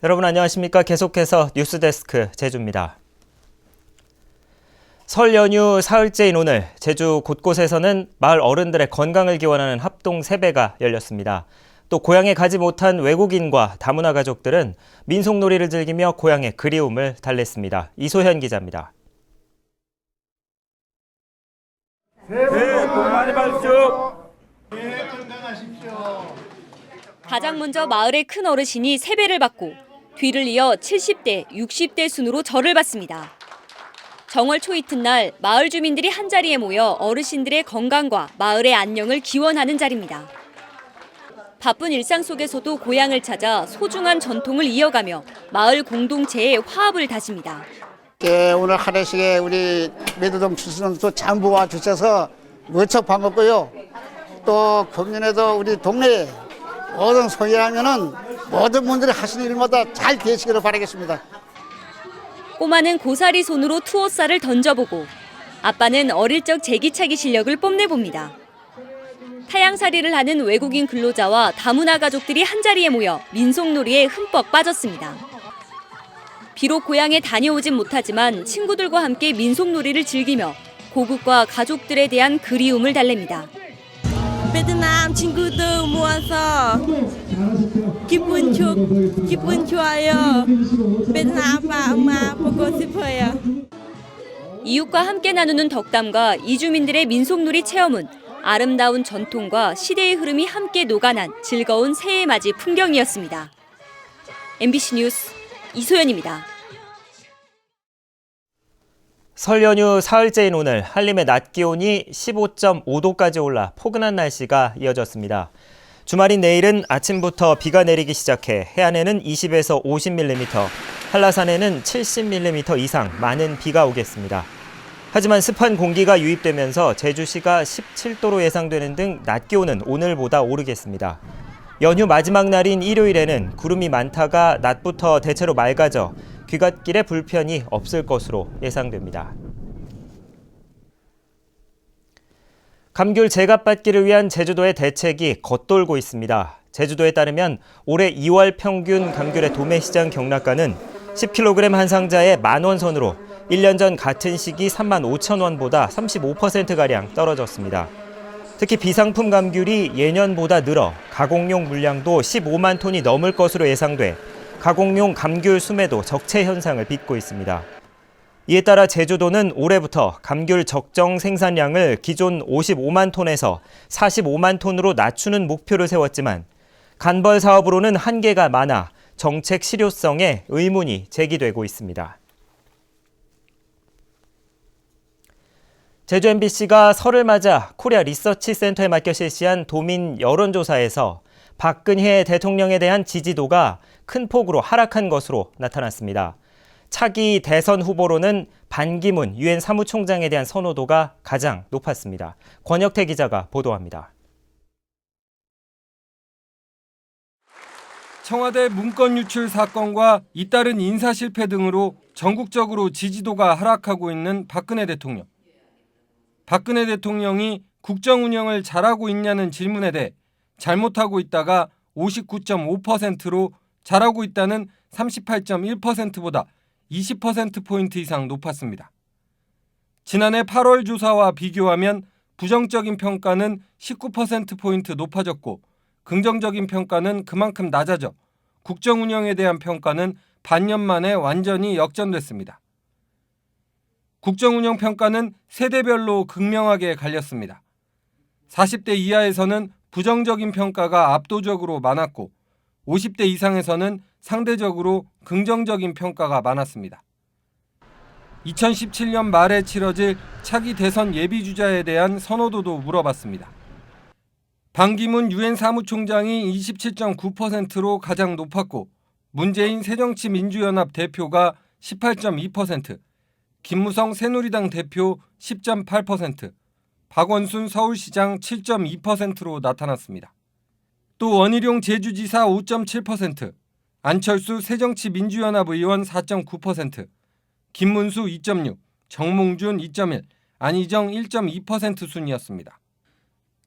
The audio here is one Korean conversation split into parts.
여러분 안녕하십니까? 계속해서 뉴스데스크 제주입니다. 설 연휴 사흘째인 오늘 제주 곳곳에서는 마을 어른들의 건강을 기원하는 합동 세배가 열렸습니다. 또 고향에 가지 못한 외국인과 다문화 가족들은 민속놀이를 즐기며 고향의 그리움을 달랬습니다. 이소현 기자입니다. 새해 복 많이 받으십시오. 건강하십시오. 가장 먼저 마을의 큰 어르신이 세배를 받고 뒤를 이어 70대, 60대 순으로 절을 받습니다. 정월 초 이튿날 마을 주민들이 한자리에 모여 어르신들의 건강과 마을의 안녕을 기원하는 자리입니다. 바쁜 일상 속에서도 고향을 찾아 소중한 전통을 이어가며 마을 공동체의 화합을 다집니다. 오늘 하루씩에 우리 매도동 출신도 잠부와 주셔서 무척 반갑고요. 또 금년에도 우리 동네에 모든 소개하면은 모든 분들이 하시는 일마다 잘 되시기를 바라겠습니다. 꼬마는 고사리 손으로 투어살을 던져보고 아빠는 어릴 적 제기차기 실력을 뽐내봅니다. 타양살이를 하는 외국인 근로자와 다문화 가족들이 한자리에 모여 민속놀이에 흠뻑 빠졌습니다. 비록 고향에 다녀오진 못하지만 친구들과 함께 민속놀이를 즐기며 고국과 가족들에 대한 그리움을 달랩니다. 베트남 친구들 모아서 기분 좋아요. 베트남 아빠, 엄마 보고 싶어요. 이웃과 함께 나누는 덕담과 이주민들의 민속놀이 체험은 아름다운 전통과 시대의 흐름이 함께 녹아난 즐거운 새해 맞이 풍경이었습니다. MBC 뉴스 이소연입니다. 설 연휴 사흘째인 오늘 한림의 낮 기온이 15.5도까지 올라 포근한 날씨가 이어졌습니다. 주말인 내일은 아침부터 비가 내리기 시작해 해안에는 20에서 50mm, 한라산에는 70mm 이상 많은 비가 오겠습니다. 하지만 습한 공기가 유입되면서 제주시가 17도로 예상되는 등 낮 기온은 오늘보다 오르겠습니다. 연휴 마지막 날인 일요일에는 구름이 많다가 낮부터 대체로 맑아져 귀갓길에 불편이 없을 것으로 예상됩니다. 감귤 제값받기를 위한 제주도의 대책이 겉돌고 있습니다. 제주도에 따르면 올해 2월 평균 감귤의 도매시장 경락가는 10kg 한 상자에 10,000원 선으로 1년 전 같은 시기 35,000원보다 35%가량 떨어졌습니다. 특히 비상품 감귤이 예년보다 늘어 가공용 물량도 15만 톤이 넘을 것으로 예상돼 가공용 감귤 수매도 적체 현상을 빚고 있습니다. 이에 따라 제주도는 올해부터 감귤 적정 생산량을 기존 55만 톤에서 45만 톤으로 낮추는 목표를 세웠지만 간벌 사업으로는 한계가 많아 정책 실효성에 의문이 제기되고 있습니다. 제주 MBC가 설을 맞아 코리아 리서치 센터에 맡겨 실시한 도민 여론조사에서 박근혜 대통령에 대한 지지도가 큰 폭으로 하락한 것으로 나타났습니다. 차기 대선 후보로는 반기문 유엔 사무총장에 대한 선호도가 가장 높았습니다. 권혁태 기자가 보도합니다. 청와대 문건 유출 사건과 잇따른 인사 실패 등으로 전국적으로 지지도가 하락하고 있는 박근혜 대통령. 박근혜 대통령이 국정 운영을 잘하고 있냐는 질문에 대해 잘못하고 있다가 59.5%로 잘하고 있다는 38.1%보다 20%포인트 이상 높았습니다. 지난해 8월 조사와 비교하면 부정적인 평가는 19%포인트 높아졌고 긍정적인 평가는 그만큼 낮아져 국정 운영에 대한 평가는 반년 만에 완전히 역전됐습니다. 국정 운영 평가는 세대별로 극명하게 갈렸습니다. 40대 이하에서는 부정적인 평가가 압도적으로 많았고 50대 이상에서는 상대적으로 긍정적인 평가가 많았습니다. 2017년 말에 치러질 차기 대선 예비주자에 대한 선호도도 물어봤습니다. 반기문 유엔 사무총장이 27.9%로 가장 높았고 문재인 새정치민주연합 대표가 18.2%, 김무성 새누리당 대표 10.8%, 박원순 서울시장 7.2%로 나타났습니다. 또 원희룡 제주지사 5.7%, 안철수 새정치민주연합 의원 4.9%, 김문수 2.6, 정몽준 2.1, 안희정 1.2% 순이었습니다.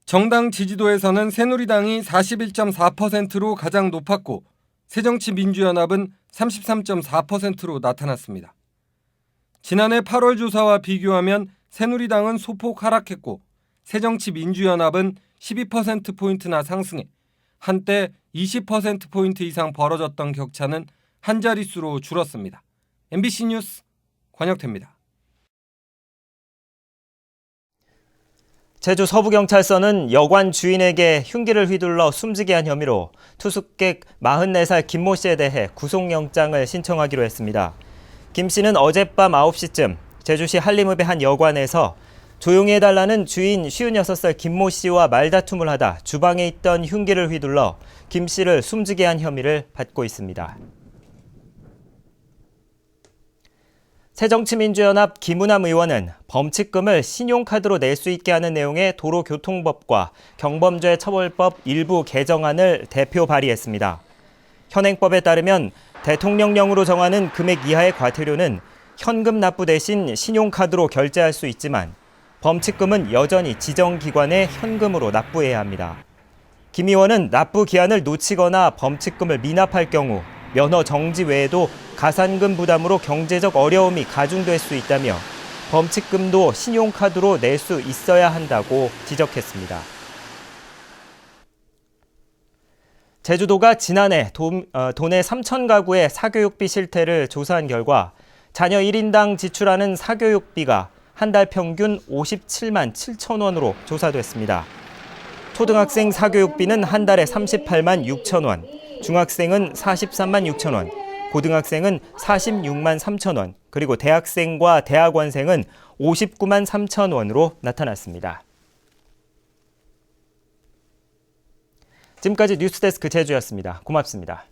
정당 지지도에서는 새누리당이 41.4%로 가장 높았고 새정치민주연합은 33.4%로 나타났습니다. 지난해 8월 조사와 비교하면 새누리당은 소폭 하락했고 새정치민주연합은 12%포인트나 상승해 한때 20%포인트 이상 벌어졌던 격차는 한 자릿수로 줄었습니다. MBC 뉴스 권혁태입니다. 제주 서부경찰서는 여관 주인에게 흉기를 휘둘러 숨지게 한 혐의로 투숙객 44살 김모 씨에 대해 구속영장을 신청하기로 했습니다. 김 씨는 어젯밤 9시쯤 제주시 한림읍의 한 여관에서 조용히 해달라는 주인 56살 김모 씨와 말다툼을 하다 주방에 있던 흉기를 휘둘러 김 씨를 숨지게 한 혐의를 받고 있습니다. 새정치민주연합 김우남 의원은 범칙금을 신용카드로 낼 수 있게 하는 내용의 도로교통법과 경범죄 처벌법 일부 개정안을 대표 발의했습니다. 현행법에 따르면 대통령령으로 정하는 금액 이하의 과태료는 현금 납부 대신 신용카드로 결제할 수 있지만 범칙금은 여전히 지정기관에 현금으로 납부해야 합니다. 김 의원은 납부 기한을 놓치거나 범칙금을 미납할 경우 면허 정지 외에도 가산금 부담으로 경제적 어려움이 가중될 수 있다며 범칙금도 신용카드로 낼 수 있어야 한다고 지적했습니다. 제주도가 지난해 도내 3천 가구의 사교육비 실태를 조사한 결과 자녀 1인당 지출하는 사교육비가 한 달 평균 57만 7천 원으로 조사됐습니다. 초등학생 사교육비는 한 달에 38만 6천 원, 중학생은 43만 6천 원, 고등학생은 46만 3천 원, 그리고 대학생과 대학원생은 59만 3천 원으로 나타났습니다. 지금까지 뉴스데스크 제주였습니다. 고맙습니다.